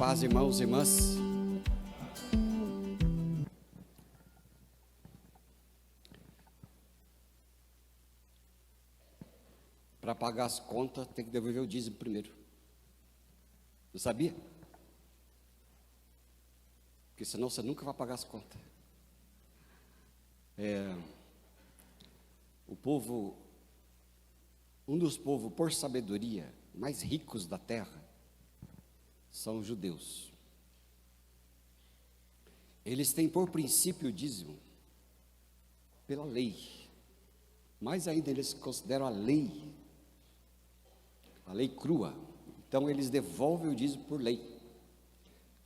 paz, irmãos e irmãs. Para pagar as contas, tem que devolver o dízimo primeiro. Você sabia? Porque senão você nunca vai pagar as contas. Um dos povos, por sabedoria, mais ricos da terra, são os judeus. Eles têm por princípio o dízimo, pela lei. Mais ainda, eles consideram a lei crua. Então, eles devolvem o dízimo por lei,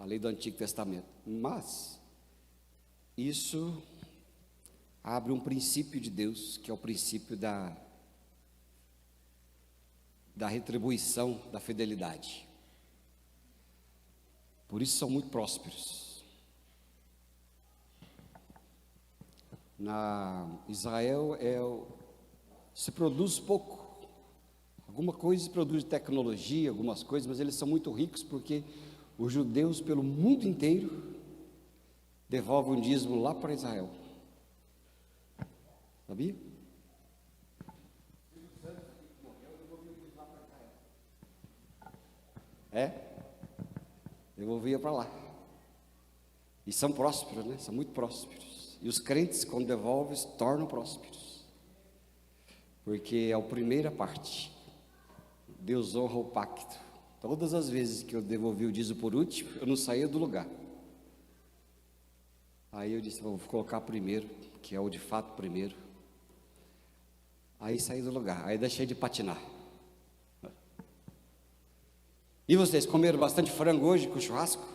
a lei do Antigo Testamento. Mas, isso abre um princípio de Deus, que é o princípio da retribuição, da fidelidade. Por isso são muito prósperos. Na Israel se produz pouco. Alguma coisa se produz de tecnologia, algumas coisas, mas eles são muito ricos porque os judeus pelo mundo inteiro devolvem um dízimo lá para Israel. Sabia? Devolvia para lá. E são prósperos, né? São muito prósperos. E os crentes, quando devolvem, se tornam prósperos. Porque é a primeira parte. Deus honra o pacto. Todas as vezes que eu devolvi o dízimo por último, eu não saía do lugar. Aí eu disse, vou colocar primeiro, que é o de fato primeiro. Aí saí do lugar, aí deixei de patinar. E vocês comeram bastante frango hoje com churrasco?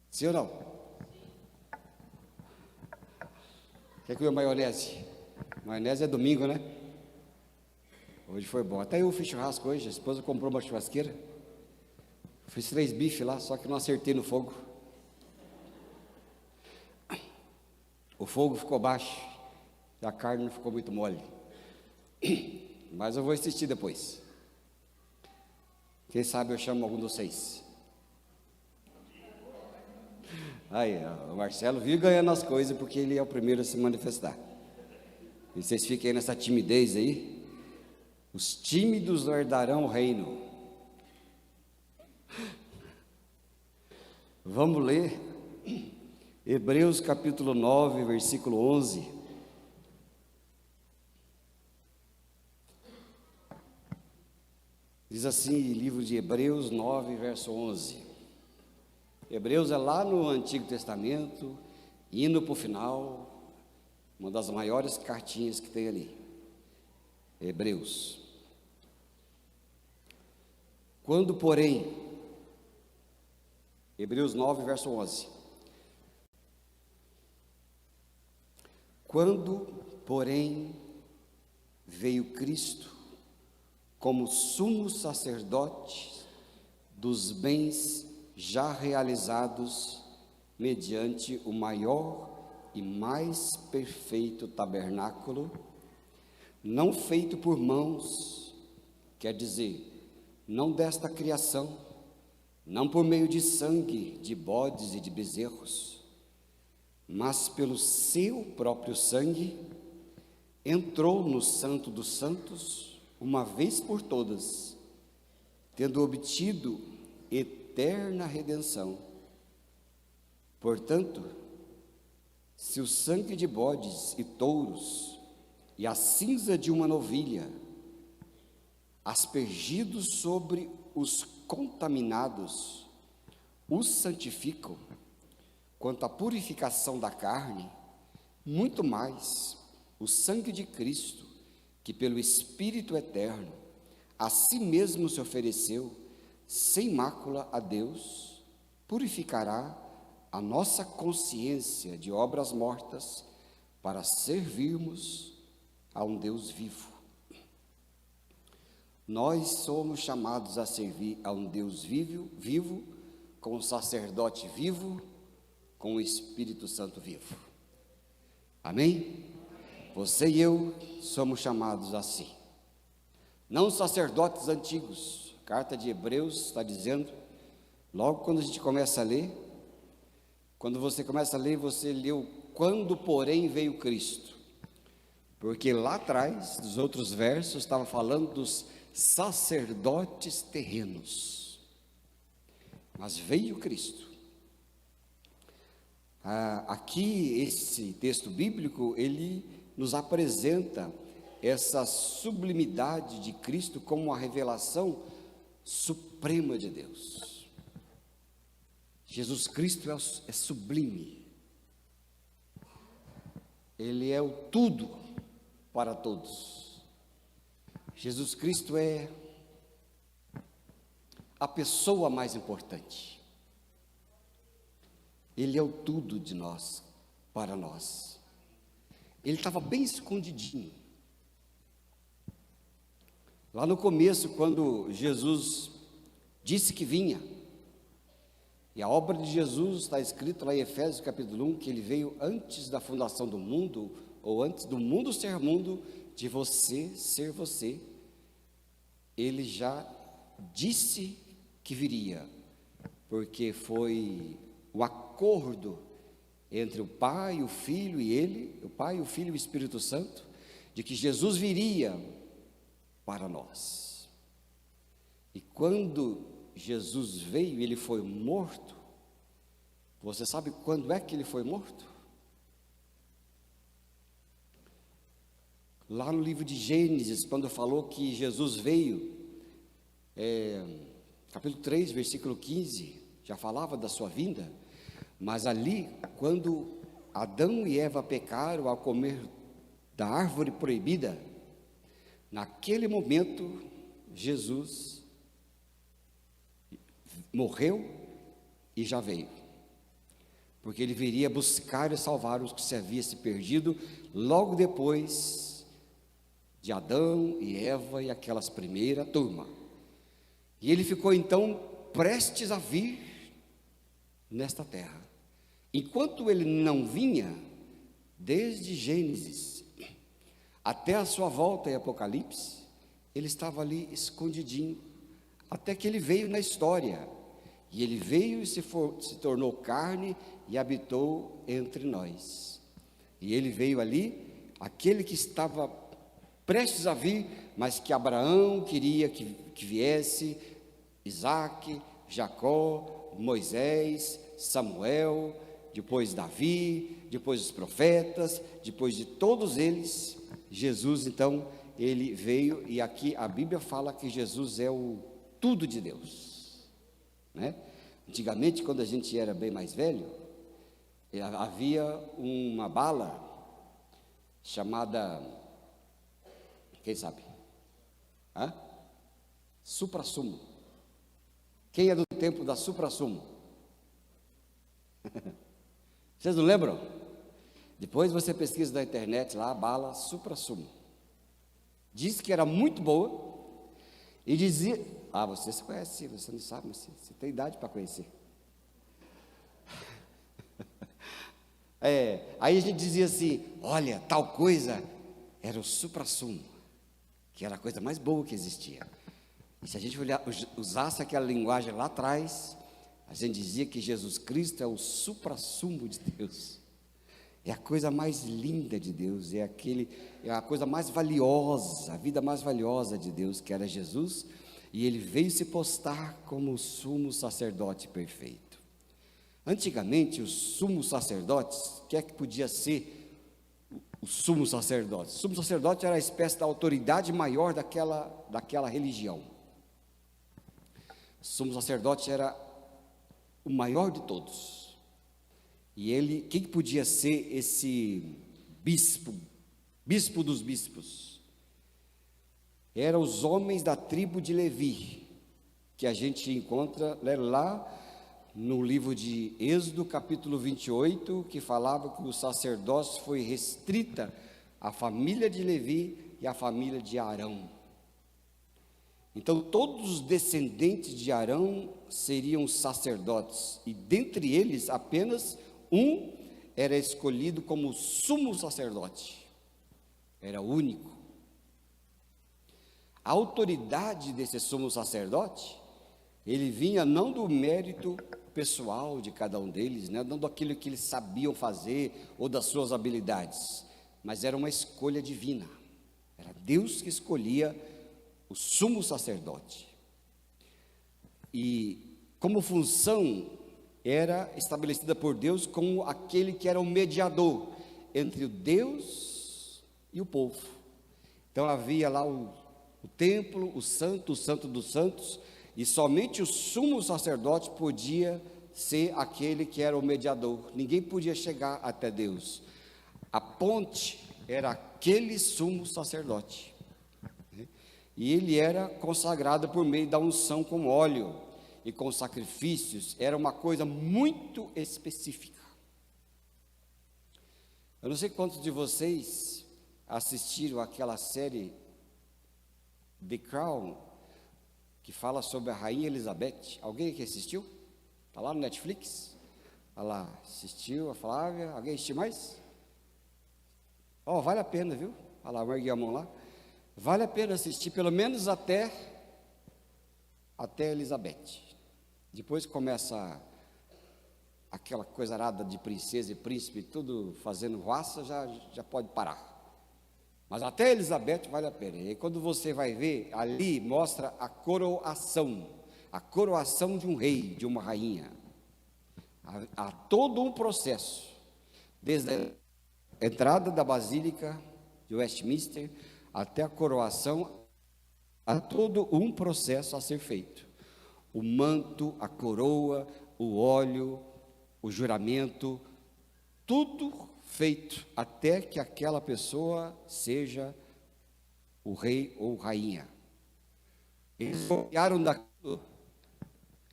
Sim ou não? Quer comer maionese? Maionese é domingo, né? Hoje foi bom. Até eu fiz churrasco hoje, a esposa comprou uma churrasqueira. Fiz 3 bifes lá, só que não acertei no fogo. O fogo ficou baixo e a carne não ficou muito mole. Mas eu vou assistir depois. Quem sabe eu chamo algum de vocês. Aí, o Marcelo vive ganhando as coisas porque ele é o primeiro a se manifestar. E vocês fiquem aí nessa timidez aí. Os tímidos herdarão o reino. Vamos ler Hebreus capítulo 9, versículo 11. Diz assim, livro de Hebreus 9, verso 11. Hebreus é lá no Antigo Testamento, indo para o final, uma das maiores cartinhas que tem ali. Hebreus. Quando, porém, Hebreus 9, verso 11. Quando, porém, veio Cristo como sumo sacerdote dos bens já realizados mediante o maior e mais perfeito tabernáculo, não feito por mãos, quer dizer, não desta criação, não por meio de sangue de bodes e de bezerros, mas pelo seu próprio sangue, entrou no Santo dos Santos, uma vez por todas, tendo obtido eterna redenção. Portanto, se o sangue de bodes e touros e a cinza de uma novilha, aspergidos sobre os contaminados, os santificam, quanto à purificação da carne, muito mais o sangue de Cristo, que pelo Espírito eterno a si mesmo se ofereceu, sem mácula a Deus, purificará a nossa consciência de obras mortas, para servirmos a um Deus vivo. Nós somos chamados a servir a um Deus vivo, com um sacerdote vivo, com o Espírito Santo vivo. Amém? Você e eu somos chamados assim. Não sacerdotes antigos. A carta de Hebreus está dizendo Logo quando a gente começa a ler, quando você começa a ler, você leu quando, porém, veio Cristo. Porque lá atrás, dos outros versos, estava falando dos sacerdotes terrenos. Mas veio Cristo. Aqui, esse texto bíblico, ele nos apresenta essa sublimidade de Cristo como uma revelação suprema de Deus. Jesus Cristo é sublime. Ele é o tudo para todos. Jesus Cristo é a pessoa mais importante. Ele é o tudo de nós, para nós. Ele estava bem escondidinho. Lá no começo, quando Jesus disse que vinha, e a obra de Jesus está escrito lá em Efésios capítulo 1, que ele veio antes da fundação do mundo, ou antes do mundo ser mundo, de você ser você. Ele já disse que viria, porque foi o acordo entre o Pai, o Filho e ele, o Pai, o Filho e o Espírito Santo, de que Jesus viria para nós. E quando Jesus veio, ele foi morto. Você sabe quando é que ele foi morto? Lá no livro de Gênesis, quando falou que Jesus veio, capítulo 3, versículo 15, já falava da sua vinda. Mas ali, quando Adão e Eva pecaram ao comer da árvore proibida, naquele momento, Jesus morreu e já veio. Porque ele viria buscar e salvar os que se haviam se perdido, logo depois de Adão e Eva e aquelas primeira turma. E ele ficou então prestes a vir nesta terra. Enquanto ele não vinha, desde Gênesis até a sua volta em Apocalipse, ele estava ali escondidinho, até que ele veio na história. E ele veio e se tornou carne e habitou entre nós. E ele veio ali, aquele que estava prestes a vir, mas que Abraão queria que viesse, Isaac, Jacó, Moisés, Samuel, depois Davi, depois os profetas, depois de todos eles, Jesus então, ele veio, e aqui a Bíblia fala que Jesus é o tudo de Deus, né? Antigamente, quando a gente era bem mais velho, havia uma bala chamada, quem sabe? Supra-sumo. Quem é do tempo da Supra-sumo? Vocês não lembram? Depois você pesquisa na internet lá, bala Supra-sumo. Diz que era muito boa e dizia... você se conhece, você não sabe, mas você tem idade para conhecer. Aí a gente dizia assim, olha, tal coisa era o Supra-sumo, que era a coisa mais boa que existia. E se a gente usasse aquela linguagem lá atrás, a gente dizia que Jesus Cristo é o supra-sumo de Deus. É a coisa mais linda de Deus, é a coisa mais valiosa, a vida mais valiosa de Deus, que era Jesus, e ele veio se postar como o sumo sacerdote perfeito. Antigamente, os sumos sacerdotes, o que é que podia ser o sumo sacerdote? O sumo sacerdote era a espécie da autoridade maior daquela religião. O sumo sacerdote era o maior de todos. E ele, quem podia ser esse bispo dos bispos? Eram os homens da tribo de Levi, que a gente encontra lá no livro de Êxodo, capítulo 28, que falava que o sacerdócio foi restrita à família de Levi e à família de Arão. Então, todos os descendentes de Arão seriam sacerdotes, e dentre eles, apenas um era escolhido como sumo sacerdote, era o único. A autoridade desse sumo sacerdote ele vinha não do mérito pessoal de cada um deles, né? Não daquilo que eles sabiam fazer ou das suas habilidades, mas era uma escolha divina. Era Deus que escolhia o sumo sacerdote. E como função era estabelecida por Deus como aquele que era o mediador entre o Deus e o povo. Então havia lá o templo, o santo dos santos, e somente o sumo sacerdote podia ser aquele que era o mediador. Ninguém podia chegar até Deus. A ponte era aquele sumo sacerdote. E ele era consagrado por meio da unção com óleo e com sacrifícios. Era uma coisa muito específica. Eu não sei quantos de vocês assistiram aquela série The Crown, que fala sobre a Rainha Elizabeth. Alguém aqui assistiu? Está lá no Netflix? Olha lá, assistiu a Flávia. Alguém assistiu mais? Vale a pena, viu? Olha lá, eu ergui a mão lá. Vale a pena assistir, pelo menos até Elizabeth. Depois começa aquela coisa arada de princesa e príncipe, tudo fazendo raça, já pode parar. Mas até Elizabeth vale a pena. E quando você vai ver, ali mostra a coroação de um rei, de uma rainha. Há todo um processo, desde a entrada da Basílica de Westminster até a coroação, há todo um processo a ser feito. O manto, a coroa, o óleo, o juramento, tudo feito até que aquela pessoa seja o rei ou rainha.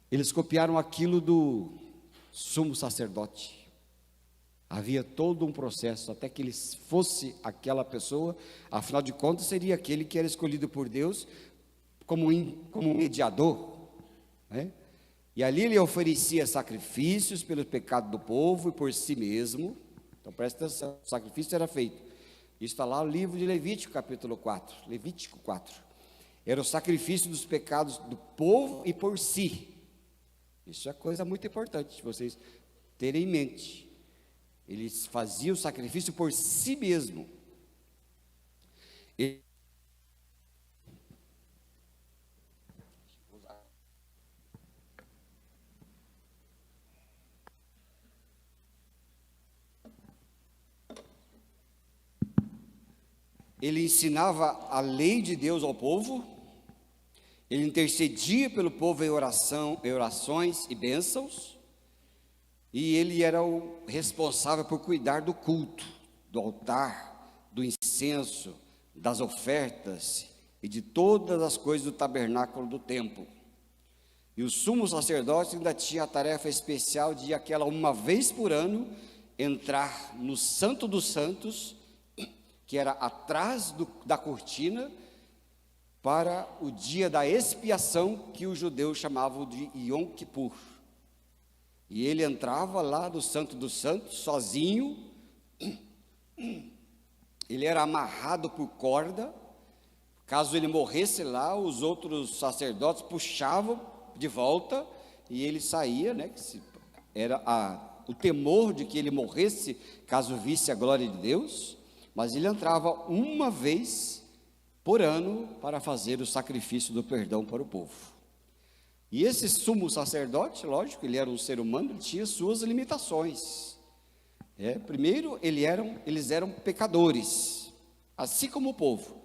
Eles copiaram aquilo do sumo sacerdote. Havia todo um processo até que ele fosse aquela pessoa. Afinal de contas, seria aquele que era escolhido por Deus como mediador, né? E ali ele oferecia sacrifícios pelo pecado do povo e por si mesmo. Então presta atenção, o sacrifício era feito. Isso está lá no livro de Levítico, capítulo 4. Levítico 4. Era o sacrifício dos pecados do povo e por si. Isso é coisa muito importante, vocês terem em mente. Eles faziam o sacrifício por si mesmo. Ele ensinava a lei de Deus ao povo, ele intercedia pelo povo em orações e bênçãos, e ele era o responsável por cuidar do culto, do altar, do incenso, das ofertas e de todas as coisas do tabernáculo do templo. E o sumo sacerdote ainda tinha a tarefa especial de uma vez por ano entrar no Santo dos Santos, que era atrás da cortina, para o dia da expiação, que os judeus chamavam de Yom Kippur. E ele entrava lá no Santo dos Santos, sozinho. Ele era amarrado por corda. Caso ele morresse lá, os outros sacerdotes puxavam de volta, e ele saía, né? Era o temor de que ele morresse, caso visse a glória de Deus. Mas ele entrava uma vez por ano para fazer o sacrifício do perdão para o povo. E esse sumo sacerdote, lógico, ele era um ser humano, ele tinha suas limitações. Primeiro, eles eram pecadores, assim como o povo.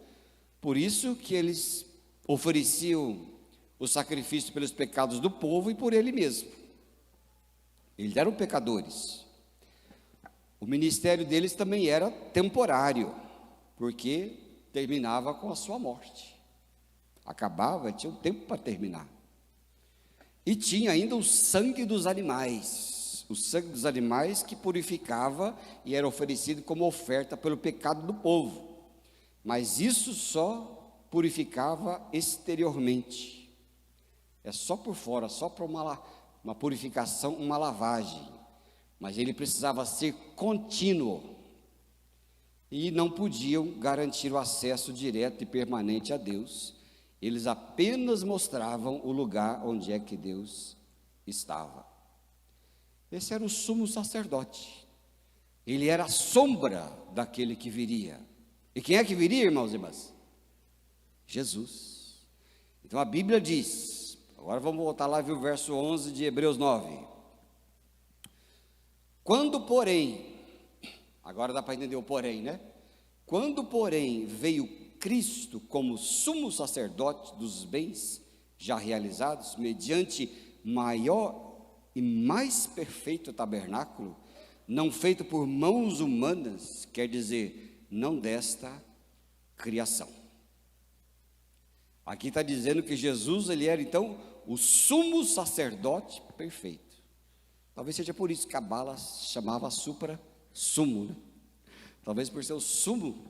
Por isso que eles ofereciam o sacrifício pelos pecados do povo e por ele mesmo. Eles eram pecadores. O ministério deles também era temporário, porque terminava com a sua morte. Acabava, tinha um tempo para terminar. E tinha ainda o sangue dos animais que purificava e era oferecido como oferta pelo pecado do povo. Mas isso só purificava exteriormente. É só por fora, só para uma purificação, uma lavagem. Mas ele precisava ser contínuo, e não podiam garantir o acesso direto e permanente a Deus, Eles apenas mostravam o lugar onde é que Deus estava. Esse era o sumo sacerdote. Ele era a sombra daquele que viria. E quem é que viria, irmãos e irmãs? Jesus. Então a Bíblia diz, agora vamos voltar lá e ver o verso 11 de Hebreus 9. Quando, porém, agora dá para entender o porém, né? Quando, porém, veio Cristo como sumo sacerdote dos bens já realizados, mediante maior e mais perfeito tabernáculo, não feito por mãos humanas, quer dizer, não desta criação. Aqui está dizendo que Jesus, ele era então o sumo sacerdote perfeito. Talvez seja por isso que a Cabala chamava supra-sumo, né? Talvez por ser o sumo.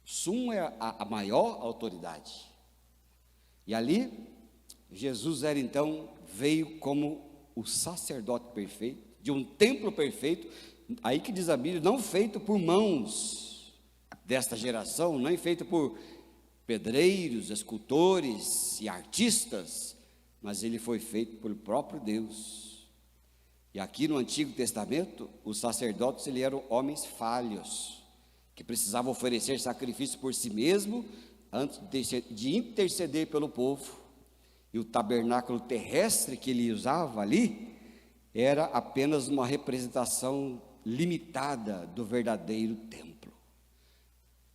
Sumo é a maior autoridade. E ali, Jesus era então, veio como o sacerdote perfeito, de um templo perfeito, aí que diz a Bíblia, não feito por mãos desta geração, nem feito por pedreiros, escultores e artistas, mas ele foi feito pelo próprio Deus. E aqui no Antigo Testamento, os sacerdotes eram homens falhos, que precisavam oferecer sacrifício por si mesmo, antes de interceder pelo povo. E o tabernáculo terrestre que ele usava ali, era apenas uma representação limitada do verdadeiro templo.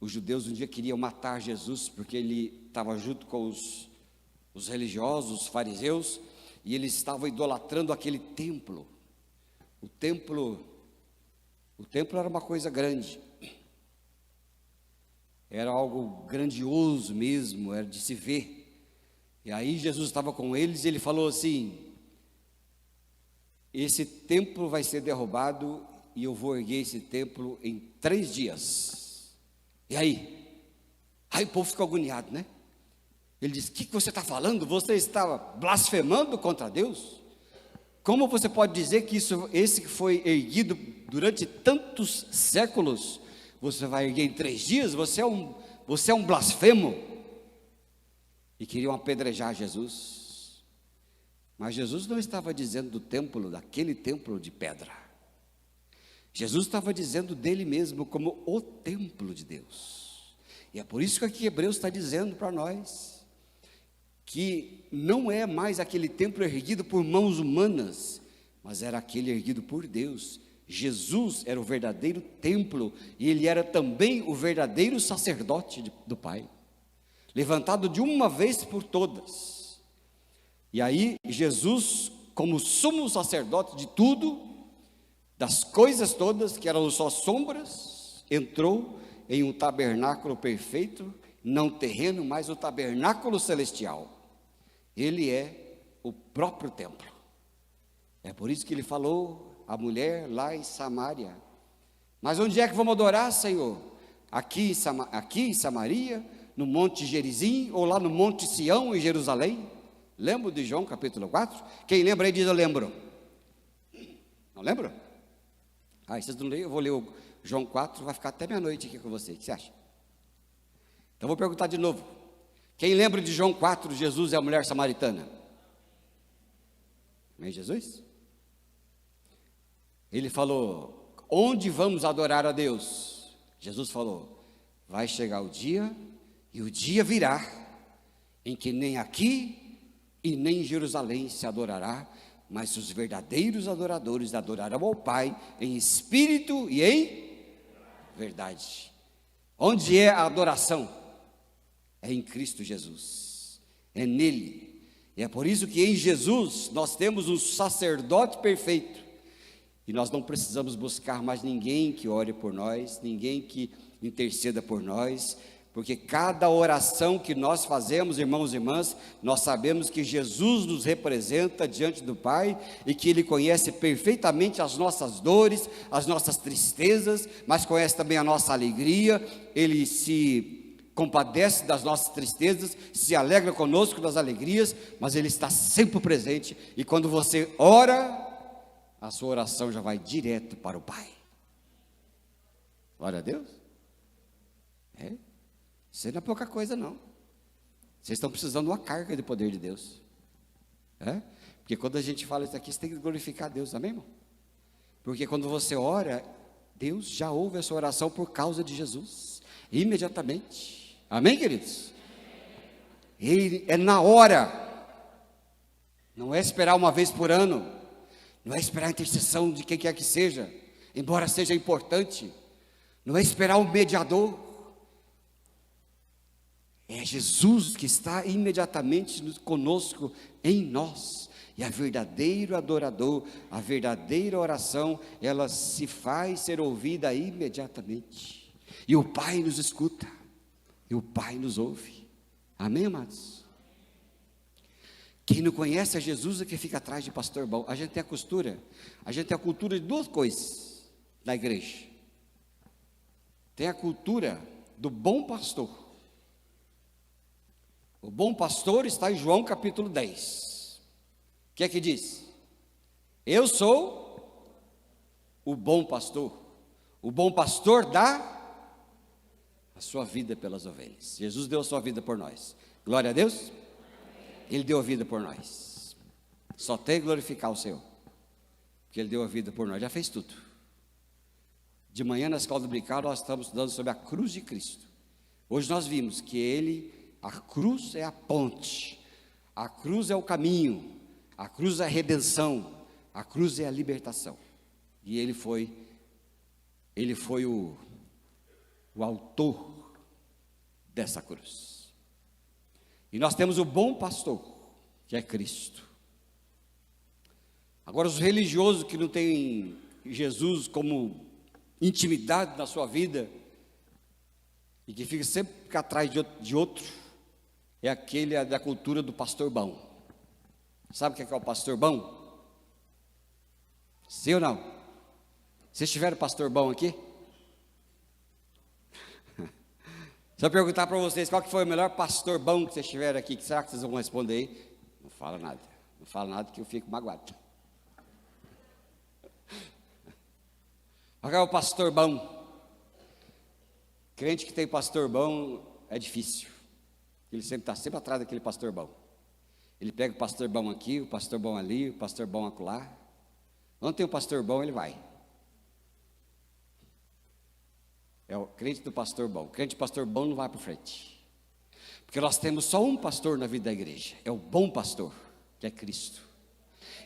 Os judeus um dia queriam matar Jesus, porque ele estava junto com os religiosos, os fariseus, e eles estavam idolatrando aquele templo. O templo era uma coisa grande, era algo grandioso mesmo, era de se ver. E aí Jesus estava com eles e ele falou assim: esse templo vai ser derrubado e eu vou erguer esse templo em 3 dias. E aí? Aí o povo ficou agoniado, né? Ele disse: o que você está falando? Você está blasfemando contra Deus? Como você pode dizer que esse que foi erguido durante tantos séculos, você vai erguer em 3 dias? Você é um blasfemo. E queriam apedrejar Jesus. Mas Jesus não estava dizendo do templo, daquele templo de pedra. Jesus estava dizendo dele mesmo como o templo de Deus. E é por isso que aqui Hebreus está dizendo para nós que não é mais aquele templo erguido por mãos humanas, mas era aquele erguido por Deus. Jesus era o verdadeiro templo e ele era também o verdadeiro sacerdote do Pai, levantado de uma vez por todas. E aí Jesus, como sumo sacerdote de tudo, das coisas todas que eram só sombras, entrou em um tabernáculo perfeito, não terreno, mas o tabernáculo celestial. Ele é o próprio templo. É por isso que ele falou à mulher lá em Samaria: mas onde é que vamos adorar, Senhor? Aqui em Samaria, no Monte Gerizim, ou lá no Monte Sião, em Jerusalém? Lembra de João capítulo 4? Quem lembra aí diz: eu lembro. Não lembra? Vocês não leem? Eu vou ler o João 4, vai ficar até meia-noite aqui com você. O que você acha? Então vou perguntar de novo. Quem lembra de João 4, Jesus é a mulher samaritana? Amém, Jesus? Ele falou: onde vamos adorar a Deus? Jesus falou: vai chegar o dia, e o dia virá, em que nem aqui e nem em Jerusalém se adorará, mas os verdadeiros adoradores adorarão ao Pai em espírito e em verdade. Onde é a adoração? É em Cristo Jesus, é nele. E é por isso que em Jesus nós temos um sacerdote perfeito, e nós não precisamos buscar mais ninguém que ore por nós, ninguém que interceda por nós, porque cada oração que nós fazemos, irmãos e irmãs, nós sabemos que Jesus nos representa diante do Pai, e que Ele conhece perfeitamente as nossas dores, as nossas tristezas, mas conhece também a nossa alegria. Ele se compadece das nossas tristezas, se alegra conosco das alegrias, mas Ele está sempre presente, e quando você ora, a sua oração já vai direto para o Pai. Glória a Deus. Isso não é pouca coisa não. Vocês estão precisando de uma carga de poder de Deus. Porque quando a gente fala isso aqui, você tem que glorificar Deus, amém, irmão? Porque quando você ora, Deus já ouve a sua oração por causa de Jesus, imediatamente. Amém, queridos? Ele é na hora. Não é esperar uma vez por ano, não é esperar a intercessão de quem quer que seja, embora seja importante, não é esperar um mediador, é Jesus que está imediatamente conosco, em nós, e a verdadeiro adorador, a verdadeira oração, ela se faz ser ouvida imediatamente, e o Pai nos escuta, e o Pai nos ouve, amém, amados? Quem não conhece a Jesus é que fica atrás de pastor bom. A gente tem a cultura de duas coisas na igreja. Tem a cultura do bom pastor. O bom pastor está em João capítulo 10. O que é que diz? Eu sou o bom pastor. O bom pastor dá a sua vida pelas ovelhas. Jesus deu a sua vida por nós. Glória a Deus. Ele deu a vida por nós. Só tem que glorificar o Senhor, porque Ele deu a vida por nós, já fez tudo. De manhã na escola dominical nós estamos estudando sobre a cruz de Cristo. Hoje nós vimos que a cruz é a ponte, a cruz é o caminho, a cruz é a redenção, a cruz é a libertação. E Ele foi o autor dessa cruz. E nós temos o bom pastor, que é Cristo. Agora, os religiosos que não têm Jesus como intimidade na sua vida, e que fica sempre atrás de outro, é aquele da cultura do pastor bom. Sabe o que é o pastor bom? Sim ou não? Vocês tiveram pastor bom aqui? Se eu perguntar para vocês qual que foi o melhor pastor bom que vocês tiveram aqui, que será que vocês vão responder aí? Não fala nada que eu fico magoado. Qual é o pastor bom? Crente que tem pastor bom é difícil. Ele sempre está atrás daquele pastor bom. Ele pega o pastor bom aqui, o pastor bom ali, o pastor bom acolá. Onde tem o pastor bom, ele vai. É o crente do pastor bom. O crente do pastor bom não vai para frente. Porque nós temos só um pastor na vida da igreja. É o bom pastor, que é Cristo.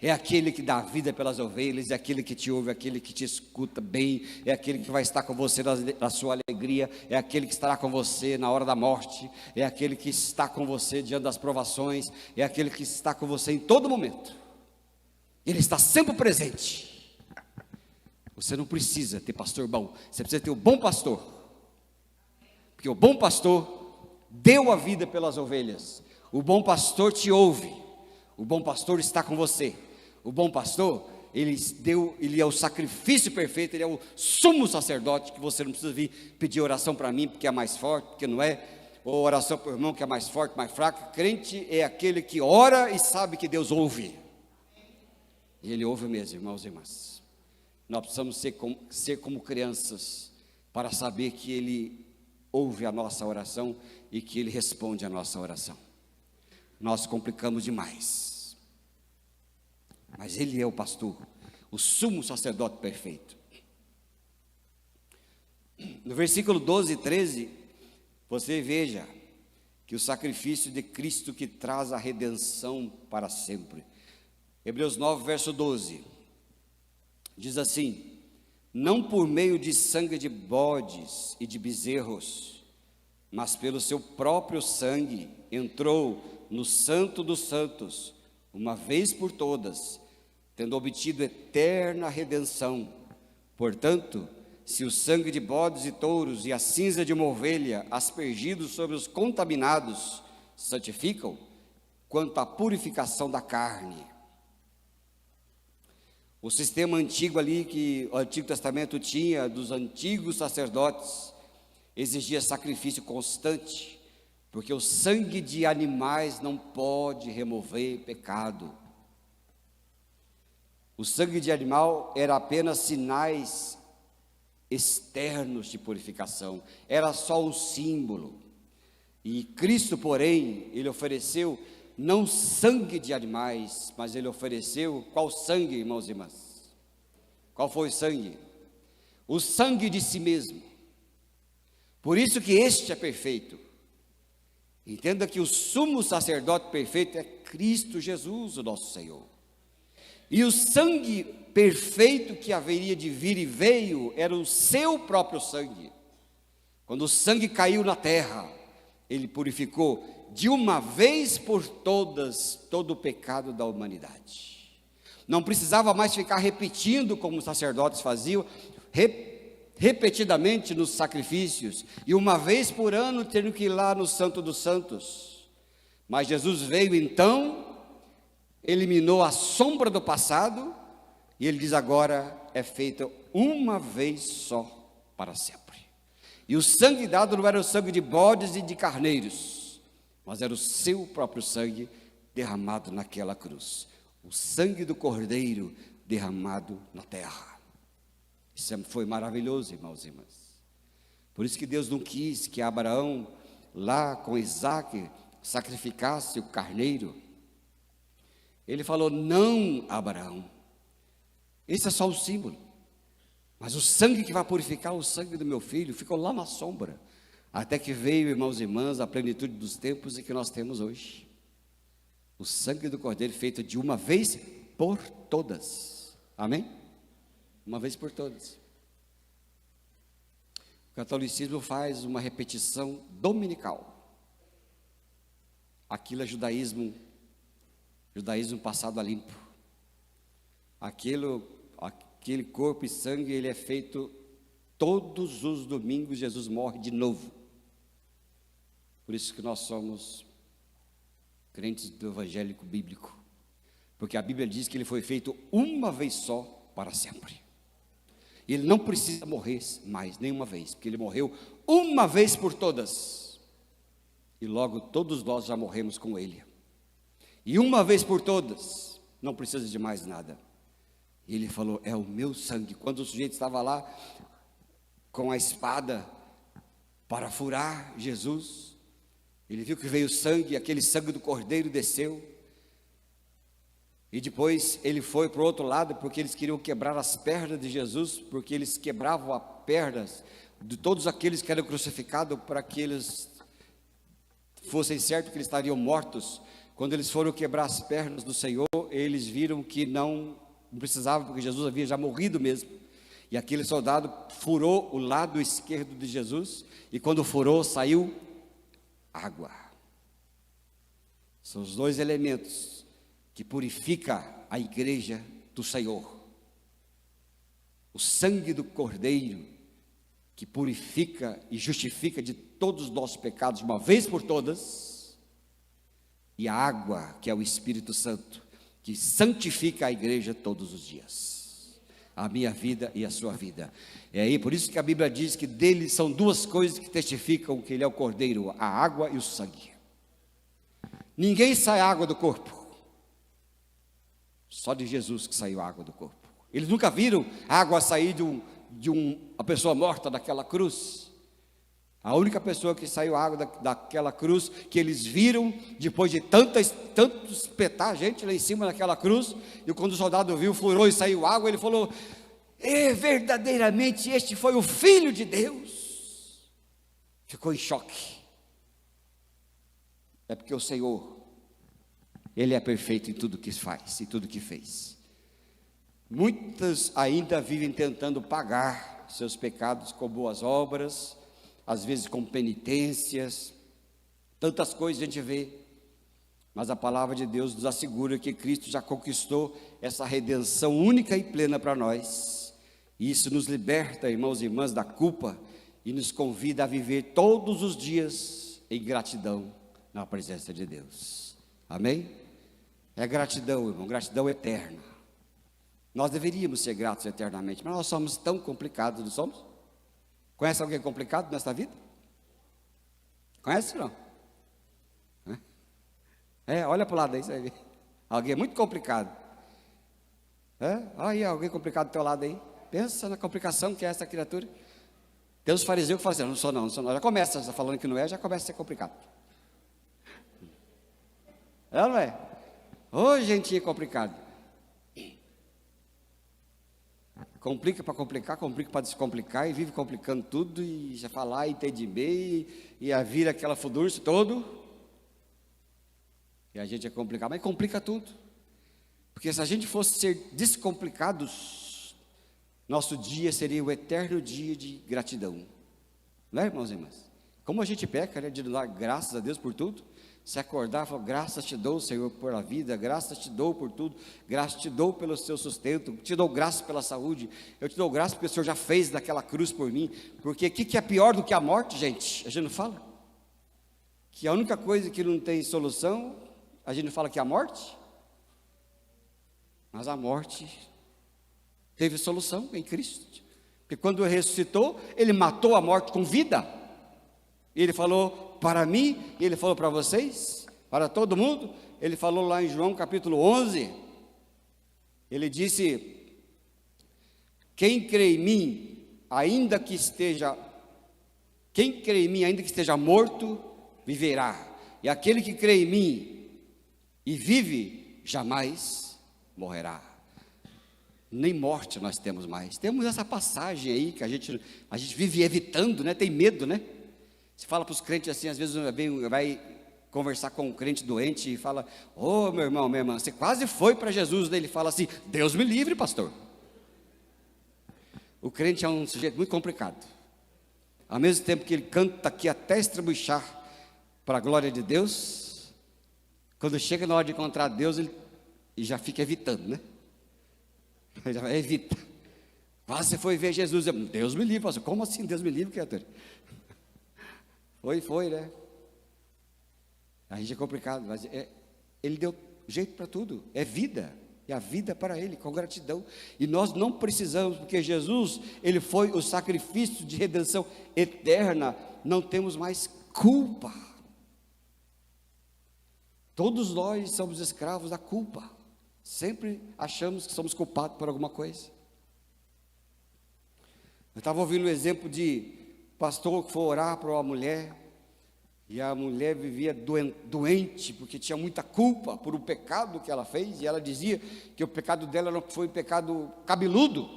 É aquele que dá vida pelas ovelhas, é aquele que te ouve, é aquele que te escuta bem, é aquele que vai estar com você na sua alegria, é aquele que estará com você na hora da morte, é aquele que está com você diante das provações, é aquele que está com você em todo momento. Ele está sempre presente. Você não precisa ter pastor bom, você precisa ter o bom pastor, porque o bom pastor deu a vida pelas ovelhas, o bom pastor te ouve, o bom pastor está com você, o bom pastor, ele é o sacrifício perfeito, ele é o sumo sacerdote, que você não precisa vir pedir oração para mim, porque é mais forte, porque não é, ou oração para o irmão que é mais forte, mais fraco. Crente é aquele que ora e sabe que Deus ouve, e Ele ouve mesmo, irmãos e irmãs. Nós precisamos ser como crianças, para saber que Ele ouve a nossa oração e que Ele responde a nossa oração. Nós complicamos demais, mas Ele é o pastor, o sumo sacerdote perfeito. No versículo 12 e 13, você veja que o sacrifício de Cristo que traz a redenção para sempre. Hebreus 9, verso 12. Diz assim: não por meio de sangue de bodes e de bezerros, mas pelo seu próprio sangue entrou no Santo dos Santos, uma vez por todas, tendo obtido eterna redenção. Portanto, se o sangue de bodes e touros e a cinza de uma ovelha, aspergidos sobre os contaminados, santificam, quanto à purificação da carne. O sistema antigo ali, que o Antigo Testamento tinha, dos antigos sacerdotes, exigia sacrifício constante, porque o sangue de animais não pode remover pecado. O sangue de animal era apenas sinais externos de purificação, era só um símbolo. E Cristo, porém, ele ofereceu não sangue de animais, mas ele ofereceu qual sangue, irmãos e irmãs? Qual foi o sangue? O sangue de si mesmo. Por isso que este é perfeito. Entenda que o sumo sacerdote perfeito é Cristo Jesus, o nosso Senhor. E o sangue perfeito que haveria de vir e veio era o seu próprio sangue. Quando o sangue caiu na terra, ele purificou de uma vez por todas todo o pecado da humanidade. Não precisava mais ficar repetindo como os sacerdotes faziam, repetidamente nos sacrifícios, e uma vez por ano tendo que ir lá no Santo dos Santos. Mas Jesus veio então, eliminou a sombra do passado, e ele diz agora é feita uma vez só para sempre. E o sangue dado não era o sangue de bodes e de carneiros, mas era o seu próprio sangue derramado naquela cruz. O sangue do Cordeiro derramado na terra. Isso foi maravilhoso, irmãos e irmãs. Por isso que Deus não quis que Abraão, lá com Isaac, sacrificasse o carneiro. Ele falou, não, Abraão, esse é só o símbolo. Mas o sangue que vai purificar o sangue do meu filho ficou lá na sombra, até que veio, irmãos e irmãs, a plenitude dos tempos e que nós temos hoje. O sangue do Cordeiro feito de uma vez por todas. Amém? Uma vez por todas. O catolicismo faz uma repetição dominical. Aquilo é judaísmo passado a limpo. Aquele corpo e sangue, ele é feito todos os domingos, Jesus morre de novo. Por isso que nós somos crentes do evangélico bíblico, porque a Bíblia diz que ele foi feito uma vez só para sempre. Ele não precisa morrer mais nenhuma vez, porque ele morreu uma vez por todas, e logo todos nós já morremos com ele. E uma vez por todas, não precisa de mais nada. E ele falou, é o meu sangue. Quando o sujeito estava lá com a espada para furar Jesus, ele viu que veio sangue, aquele sangue do Cordeiro desceu. E depois ele foi para o outro lado, porque eles queriam quebrar as pernas de Jesus, porque eles quebravam as pernas de todos aqueles que eram crucificados, para que eles fossem certos que eles estariam mortos. Quando eles foram quebrar as pernas do Senhor, eles viram que não precisava, porque Jesus havia já morrido mesmo. E aquele soldado furou o lado esquerdo de Jesus, e quando furou, saiu água. São os dois elementos que purifica a igreja do Senhor. O sangue do Cordeiro, que purifica e justifica de todos os nossos pecados, uma vez por todas, e a água, que é o Espírito Santo, que santifica a igreja todos os dias, a minha vida e a sua vida. É aí, por isso que a Bíblia diz que dele são duas coisas que testificam que ele é o Cordeiro, a água e o sangue. Ninguém sai água do corpo, só de Jesus que saiu água do corpo. Eles nunca viram água sair de uma pessoa morta daquela cruz. A única pessoa que saiu água daquela cruz, que eles viram, depois de tanto espetar gente lá em cima daquela cruz, e quando o soldado viu, furou e saiu água, ele falou, verdadeiramente este foi o Filho de Deus. Ficou em choque. É porque o Senhor, Ele é perfeito em tudo que faz, em tudo que fez. Muitos ainda vivem tentando pagar seus pecados com boas obras, às vezes com penitências, tantas coisas a gente vê, mas a palavra de Deus nos assegura que Cristo já conquistou essa redenção única e plena para nós, e isso nos liberta, irmãos e irmãs, da culpa, e nos convida a viver todos os dias em gratidão na presença de Deus. Amém? É gratidão, irmão, gratidão eterna. Nós deveríamos ser gratos eternamente, mas nós somos tão complicados, não somos? Conhece alguém complicado nesta vida? Conhece ou não? Olha para o lado aí, você vai ver. Alguém muito complicado. Olha aí, alguém complicado do teu lado aí. Pensa na complicação que é essa criatura. Tem os fariseus que falam assim, não sou não, não sou não. Já começa, já falando que não é, já começa a ser complicado. É ou não é? Ô, gentinho complicado. Complica para complicar, complica para descomplicar, e vive complicando tudo, e já falar, e entende bem, e a vira aquela furdúncio todo. E a gente é complicado, mas complica tudo. Porque se a gente fosse ser descomplicados, nosso dia seria o eterno dia de gratidão. Não é, irmãos e irmãs? Como a gente peca, né, de dar graças a Deus por tudo. Se acordar, falar, graças te dou, Senhor, por a vida, graças te dou por tudo, graças te dou pelo seu sustento, te dou graças pela saúde, eu te dou graças porque o Senhor já fez daquela cruz por mim, porque o que é pior do que a morte, gente? A gente não fala? Que a única coisa que não tem solução, a gente não fala que é a morte? Mas a morte teve solução em Cristo, porque quando Ele ressuscitou, Ele matou a morte com vida, e Ele falou para mim, e Ele falou para vocês, para todo mundo. Ele falou lá em João capítulo 11, Ele disse, quem crê em mim, ainda que esteja morto, viverá, e aquele que crê em mim e vive, jamais morrerá. Nem morte nós temos mais. Temos essa passagem aí que a gente vive evitando, né? Tem medo, né? Você fala para os crentes assim, às vezes vai conversar com um crente doente e fala, ô meu irmão, minha irmã, você quase foi para Jesus, daí ele fala assim, Deus me livre, pastor. O crente é um sujeito muito complicado. Ao mesmo tempo que ele canta aqui até estrabuchar para a glória de Deus, quando chega na hora de encontrar Deus, ele já fica evitando, né? Ele já evita. Quase você foi ver Jesus, Deus me livre, pastor. Como assim Deus me livre, criatura? Foi, né? A gente é complicado, mas Ele deu jeito para tudo, é vida, e a vida para Ele, com gratidão, e nós não precisamos, porque Jesus, Ele foi o sacrifício de redenção eterna, não temos mais culpa, todos nós somos escravos da culpa, sempre achamos que somos culpados por alguma coisa. Eu estava ouvindo um exemplo de pastor que foi orar para uma mulher, e a mulher vivia doente, porque tinha muita culpa por um pecado que ela fez, e ela dizia que o pecado dela não foi um pecado cabeludo.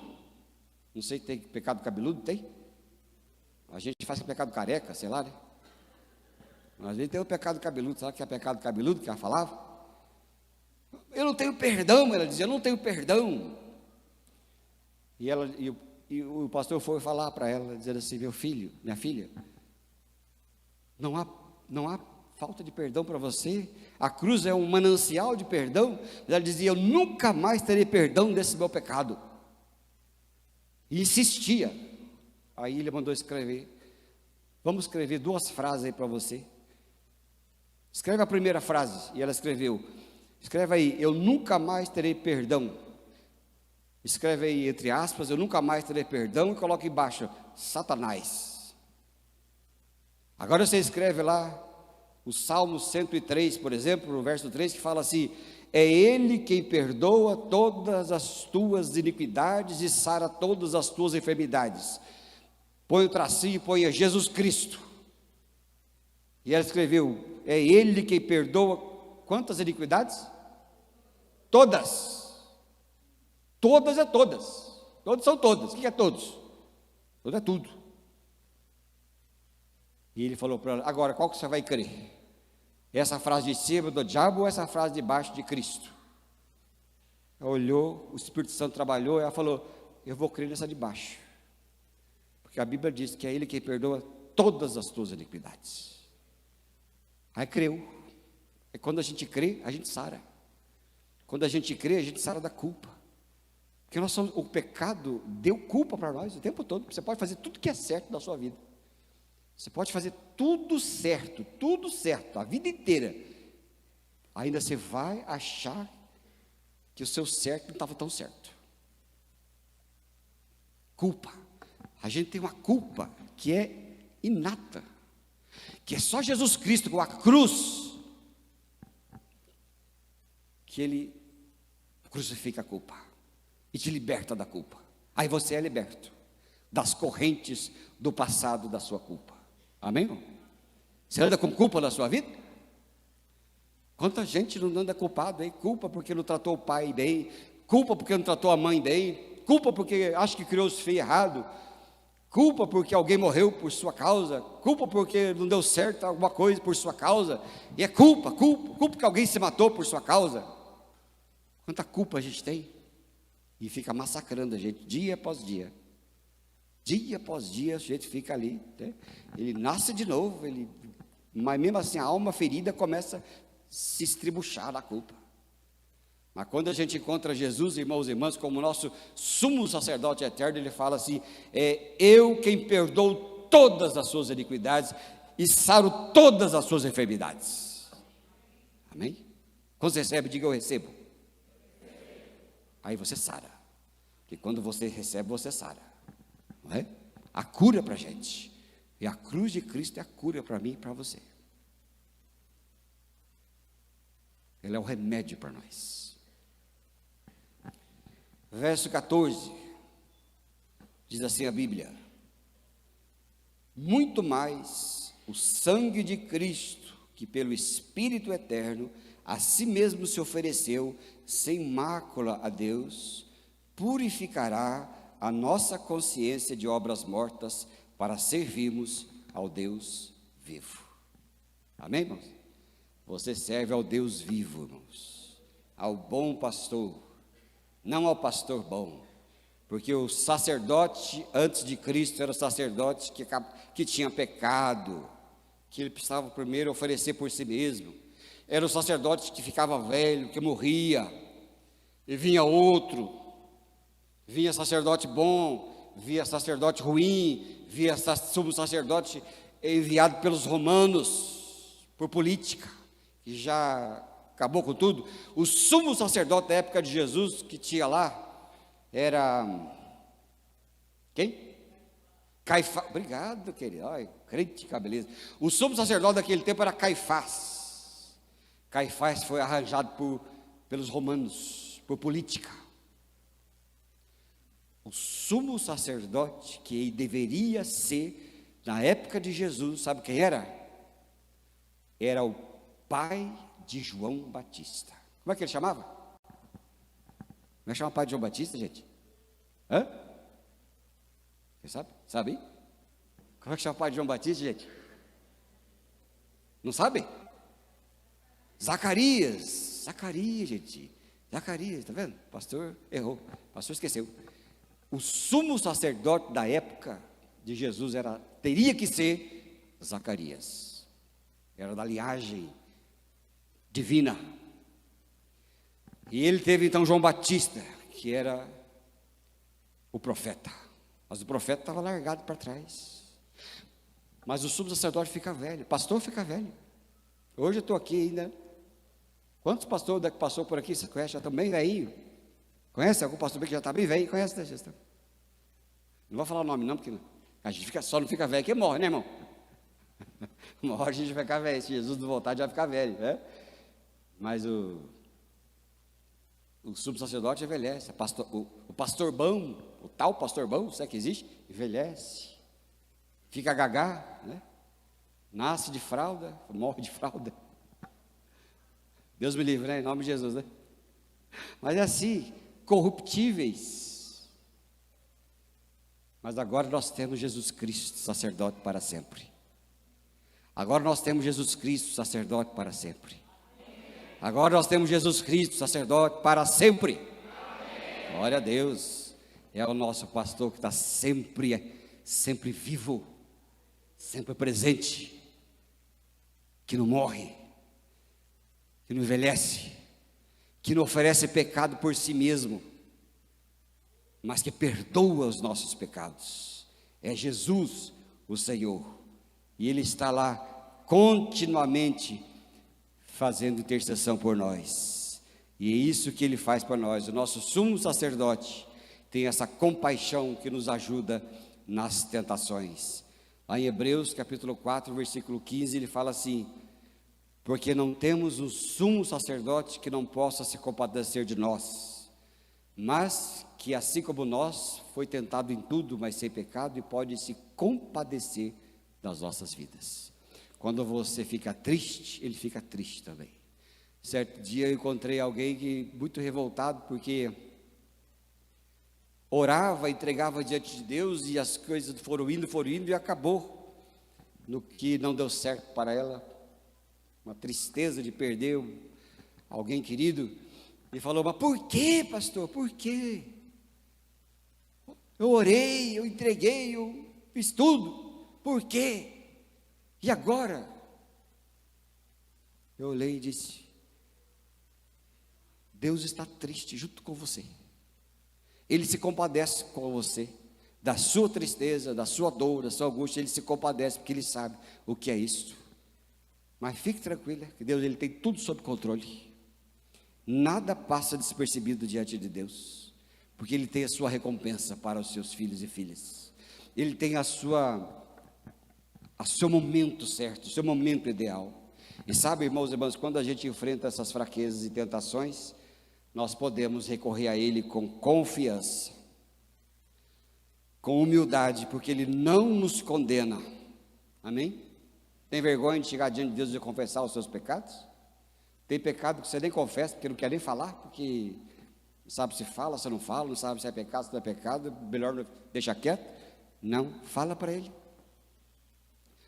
Não sei se tem pecado cabeludo, tem? A gente faz pecado careca, sei lá, né? Mas às vezes tem o pecado cabeludo, sabe o que é pecado cabeludo que ela falava? Eu não tenho perdão, ela dizia, eu não tenho perdão. E o pastor foi falar para ela, dizendo assim, meu filho, minha filha, não há falta de perdão para você, a cruz é um manancial de perdão. Ela dizia, eu nunca mais terei perdão desse meu pecado, e insistia. Aí ele mandou escrever, vamos escrever 2 frases aí para você, escreve a primeira frase, e ela escreveu, escreve aí, eu nunca mais terei perdão, escreve aí entre aspas, eu nunca mais terei perdão, e coloca embaixo, Satanás. Agora você escreve lá, o Salmo 103, por exemplo, no verso 3, que fala assim, é Ele quem perdoa todas as tuas iniquidades e sara todas as tuas enfermidades. Põe o tracinho e põe Jesus Cristo. E ela escreveu, é Ele quem perdoa quantas iniquidades? Todas. Todas é todas. Todas são todas. O que é todos? Tudo é tudo. E ele falou para ela, agora qual que você vai crer? Essa frase de cima do diabo ou essa frase de baixo de Cristo? Ela olhou, o Espírito Santo trabalhou, e ela falou, eu vou crer nessa de baixo. Porque a Bíblia diz que é Ele quem perdoa todas as tuas iniquidades. Aí creu. E quando a gente crê, a gente sara. Quando a gente crê, a gente sara da culpa. Porque o pecado deu culpa para nós o tempo todo. Você pode fazer tudo que é certo na sua vida. Você pode fazer tudo certo, a vida inteira. Ainda você vai achar que o seu certo não estava tão certo. Culpa. A gente tem uma culpa que é inata, que é só Jesus Cristo com a cruz, que Ele crucifica a culpa e te liberta da culpa. Aí você é liberto. das correntes do passado da sua culpa. Amém, irmão? Você anda com culpa na sua vida? Quanta gente não anda culpado aí? Culpa porque não tratou o pai bem, culpa porque não tratou a mãe bem, culpa porque acha que criou os filhos errado, culpa porque alguém morreu por sua causa, culpa porque não deu certo alguma coisa por sua causa, e é culpa que alguém se matou por sua causa. Quanta culpa a gente tem, e fica massacrando a gente, dia após dia. Dia após dia, o sujeito fica ali, né? Ele nasce de novo, mas mesmo assim a alma ferida começa a se estribuchar da culpa. Mas quando a gente encontra Jesus, irmãos e irmãs, como nosso sumo sacerdote eterno, ele fala assim: é eu quem perdoo todas as suas iniquidades e saro todas as suas enfermidades. Amém? Quando você recebe, diga eu recebo. Aí você sara, porque quando você recebe, você sara. Não é? A cura para a gente, e a cruz de Cristo é a cura para mim e para você. Ele é o remédio para nós. Verso 14, diz assim a Bíblia: muito mais o sangue de Cristo, que pelo Espírito eterno a si mesmo se ofereceu sem mácula a Deus, purificará a nossa consciência de obras mortas para servirmos ao Deus vivo. Amém, irmãos? Você serve ao Deus vivo, irmãos, ao bom pastor, não ao pastor bom, porque o sacerdote antes de Cristo era o sacerdote que tinha pecado, que ele precisava primeiro oferecer por si mesmo. Era o sacerdote que ficava velho, que morria, e vinha outro. Vinha sacerdote bom, via sacerdote ruim, via sumo sacerdote enviado pelos romanos, por política, que já acabou com tudo. O sumo sacerdote da época de Jesus, que tinha lá, era quem? Caifás. Obrigado, querido. Ai, crente, que beleza. O sumo sacerdote daquele tempo era Caifás. Caifás foi arranjado pelos romanos, por política. O sumo sacerdote que deveria ser, na época de Jesus, sabe quem era? Era o pai de João Batista. Como é que ele chamava? Como é que chama o pai de João Batista, gente? Hã? Você sabe? Sabe? Como é que chama o pai de João Batista, gente? Não sabe? Zacarias, gente. Zacarias, tá vendo? O pastor errou, o pastor esqueceu. O sumo sacerdote da época de Jesus teria que ser Zacarias. Era da linhagem divina. E ele teve então João Batista, que era o profeta. Mas o profeta estava largado para trás. Mas o sumo sacerdote fica velho, o pastor fica velho. Hoje eu estou aqui ainda. Quantos pastores que passou por aqui, você conhece? Já estão bem velhinho. Conhece algum pastor que já está bem velho? Conhece da gestão? Não vou falar o nome não, porque a gente só não fica velho que morre, né, irmão? Uma hora a gente vai ficar velho, se Jesus não voltar, já vai ficar velho, né? Mas o sumo sacerdote envelhece, o pastor bom, o tal pastor bom, se é que existe, envelhece, fica gagá, né? Nasce de fralda, morre de fralda. Deus me livre, né? Em nome de Jesus, né? Mas é assim, corruptíveis. Mas agora nós temos Jesus Cristo, sacerdote para sempre. Agora nós temos Jesus Cristo, sacerdote para sempre. Agora nós temos Jesus Cristo, sacerdote para sempre. Glória a Deus. É o nosso pastor que está sempre vivo, sempre presente, que não morre, que não envelhece, que não oferece pecado por si mesmo, mas que perdoa os nossos pecados. É Jesus, o Senhor, e Ele está lá continuamente fazendo intercessão por nós, e é isso que Ele faz para nós. O nosso sumo sacerdote tem essa compaixão que nos ajuda nas tentações. Lá em Hebreus capítulo 4, versículo 15, ele fala assim: porque não temos um sumo sacerdote que não possa se compadecer de nós, mas que assim como nós, foi tentado em tudo, mas sem pecado, e pode se compadecer das nossas vidas. Quando você fica triste, ele fica triste também. Certo dia eu encontrei alguém que muito revoltado, porque orava, entregava diante de Deus, e as coisas foram indo, e acabou no que não deu certo para ela, uma tristeza de perder alguém querido, e falou: mas por que, pastor, por quê? Eu orei, eu entreguei, eu fiz tudo, por quê? E agora? Eu olhei e disse: Deus está triste junto com você. Ele se compadece com você, da sua tristeza, da sua dor, da sua angústia. Ele se compadece porque Ele sabe o que é isso. Mas fique tranquila, que Deus, Ele tem tudo sob controle. Nada passa despercebido diante de Deus, porque Ele tem a sua recompensa para os seus filhos e filhas. Ele tem o seu momento certo, o seu momento ideal. E sabe, irmãos e irmãs, quando a gente enfrenta essas fraquezas e tentações, nós podemos recorrer a Ele com confiança, com humildade, porque Ele não nos condena. Amém? Tem vergonha de chegar diante de Deus e confessar os seus pecados? Tem pecado que você nem confessa, porque não quer nem falar, porque não sabe se fala, se não fala, não sabe se é pecado, se não é pecado, melhor deixar quieto. Não, fala para Ele.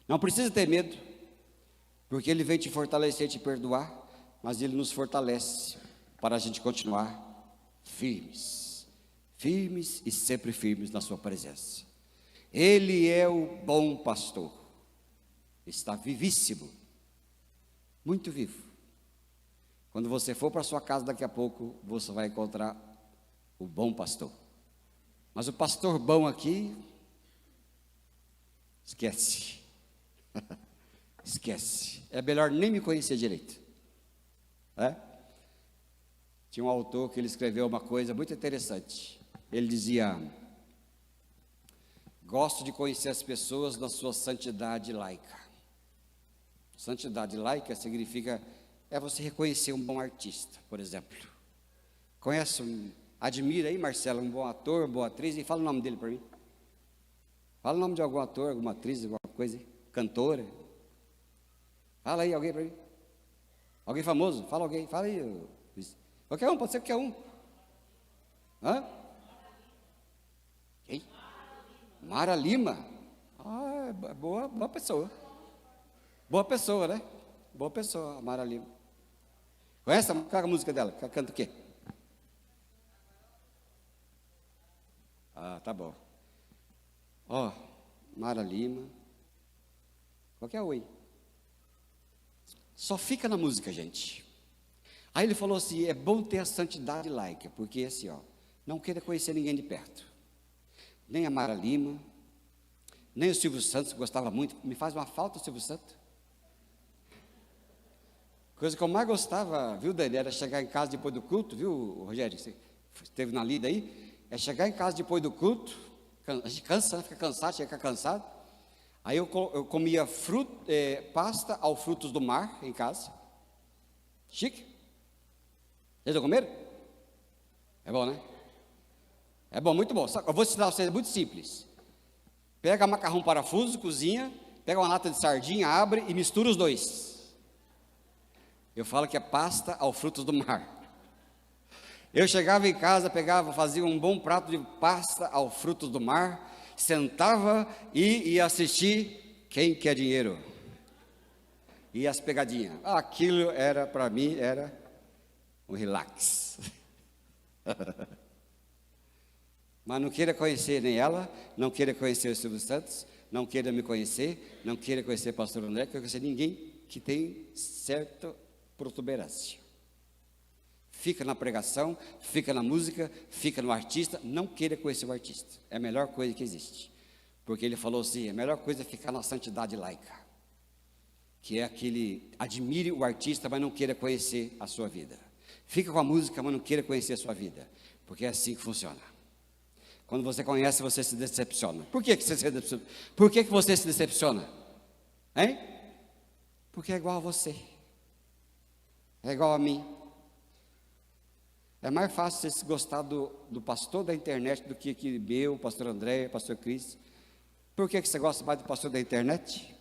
Não precisa ter medo, porque Ele vem te fortalecer, te perdoar, mas Ele nos fortalece para a gente continuar firmes, firmes e sempre firmes na sua presença. Ele é o bom pastor, está vivíssimo, muito vivo. Quando você for para a sua casa daqui a pouco, você vai encontrar o bom pastor. Mas o pastor bom aqui, esquece. Esquece. É melhor nem me conhecer direito. Tinha um autor que ele escreveu uma coisa muito interessante. Ele dizia: gosto de conhecer as pessoas na sua santidade laica. Santidade laica significa você reconhecer um bom artista, por exemplo. Admira aí, Marcelo, um bom ator, uma boa atriz, e fala o nome dele para mim. Fala o nome de algum ator, alguma atriz, alguma coisa aí, cantora. Fala aí alguém para mim. Alguém famoso, fala alguém, fala aí. Qualquer um, pode ser qualquer um. Quem? Mara Lima. Boa pessoa. Boa pessoa, né? Boa pessoa, Mara Lima. Conhece a música dela? Ela canta o quê? Tá bom. Mara Lima. Qualquer um aí. Só fica na música, gente. Aí ele falou assim: é bom ter a santidade laica, porque assim, não queira conhecer ninguém de perto. Nem a Mara Lima, nem o Silvio Santos, que gostava muito. Me faz uma falta o Silvio Santos. Coisa que eu mais gostava, viu, Dani, era chegar em casa depois do culto, viu, Rogério, você esteve na lida aí, chegar em casa depois do culto, a gente cansa, fica cansado, chega cansado. Aí eu comia pasta ao frutos do mar em casa. Chique. Vocês já comeram? É bom, né? É bom, muito bom. Eu vou ensinar vocês, é muito simples. Pega macarrão parafuso, cozinha, pega uma lata de sardinha, abre e mistura os dois. Eu falo que é pasta ao frutos do mar. Eu chegava em casa, fazia um bom prato de pasta ao frutos do mar, sentava e ia assistir Quem Quer Dinheiro. E as pegadinhas. Aquilo era, para mim, era um relax. Mas não queira conhecer nem ela, não queira conhecer o Silvio Santos, não queira me conhecer, não queira conhecer o pastor André, não queira conhecer ninguém que tem certa protuberância. Fica na pregação, fica na música, fica no artista, não queira conhecer o artista. É a melhor coisa que existe. Porque ele falou assim: a melhor coisa é ficar na santidade laica, que é aquele, admire o artista, mas não queira conhecer a sua vida. Fica com a música, mas não queira conhecer a sua vida, porque é assim que funciona. Quando você conhece, você se decepciona. Por que você se decepciona? Por que você se decepciona? Hein? Porque é igual a você. É igual a mim. É mais fácil você gostar do pastor da internet do que meu, pastor André, pastor Cris. Por que você gosta mais do pastor da internet?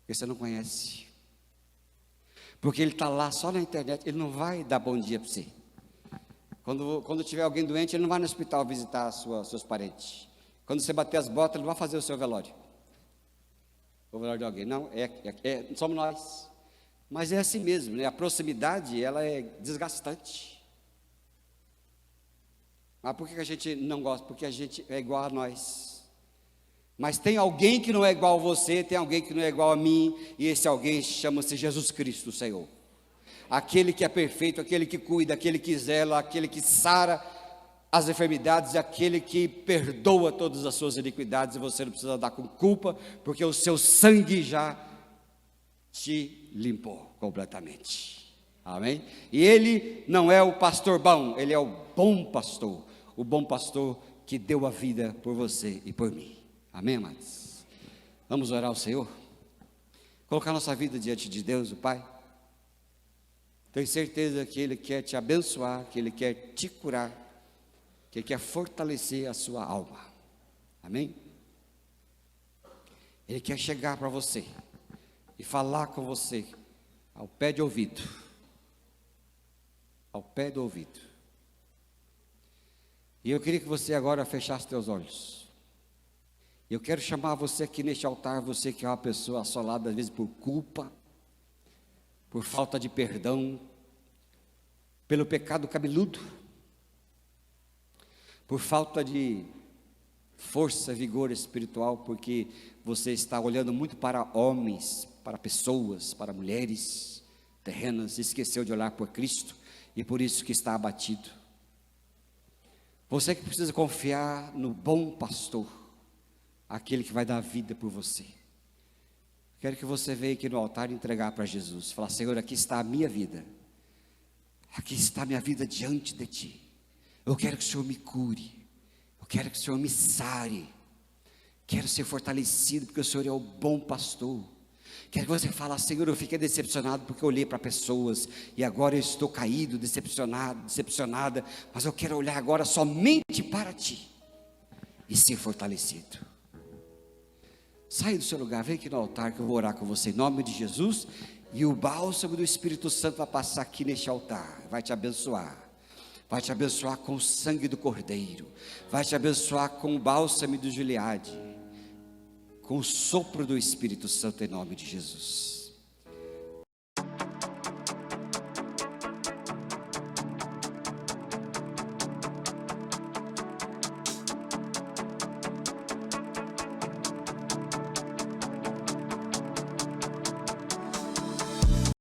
Porque você não conhece. Porque ele está lá só na internet, ele não vai dar bom dia para você. Quando tiver alguém doente, ele não vai no hospital visitar seus parentes. Quando você bater as botas, ele não vai fazer o seu velório. O velório de alguém. Não, somos nós. Mas é assim mesmo, né? A proximidade, ela é desgastante. Mas por que a gente não gosta? Porque a gente é igual a nós. Mas tem alguém que não é igual a você, tem alguém que não é igual a mim, e esse alguém chama-se Jesus Cristo, o Senhor. Aquele que é perfeito, aquele que cuida, aquele que zela, aquele que sara as enfermidades, aquele que perdoa todas as suas iniquidades, e você não precisa dar com culpa, porque o seu sangue já te limpou completamente. Amém? E ele não é o pastor bom, ele é o bom pastor que deu a vida por você e por mim. Amém, amados? Vamos orar ao Senhor? Colocar nossa vida diante de Deus, o Pai. Tenho certeza que Ele quer te abençoar, que Ele quer te curar, que Ele quer fortalecer a sua alma. Amém? Ele quer chegar para você e falar com você ao pé de ouvido. Ao pé do ouvido. E eu queria que você agora fechasse seus olhos. Eu quero chamar você aqui neste altar, você que é uma pessoa assolada às vezes por culpa, por falta de perdão, pelo pecado cabeludo, por falta de força, vigor espiritual, porque você está olhando muito para homens, para pessoas, para mulheres terrenas, esqueceu de olhar por Cristo e por isso que está abatido. Você que precisa confiar no bom pastor, aquele que vai dar vida por você. Quero que você venha aqui no altar e entregar para Jesus. Falar: Senhor, aqui está a minha vida. Aqui está a minha vida diante de Ti. Eu quero que o Senhor me cure. Eu quero que o Senhor me sare. Quero ser fortalecido porque o Senhor é o bom pastor. Quero que você fale: Senhor, eu fiquei decepcionado porque eu olhei para pessoas e agora eu estou caído, decepcionado, decepcionada. Mas eu quero olhar agora somente para Ti e ser fortalecido. Sai do seu lugar, vem aqui no altar que eu vou orar com você em nome de Jesus. E o bálsamo do Espírito Santo vai passar aqui neste altar, vai te abençoar. Vai te abençoar com o sangue do Cordeiro. Vai te abençoar com o bálsamo do Gileade. Com o sopro do Espírito Santo em nome de Jesus.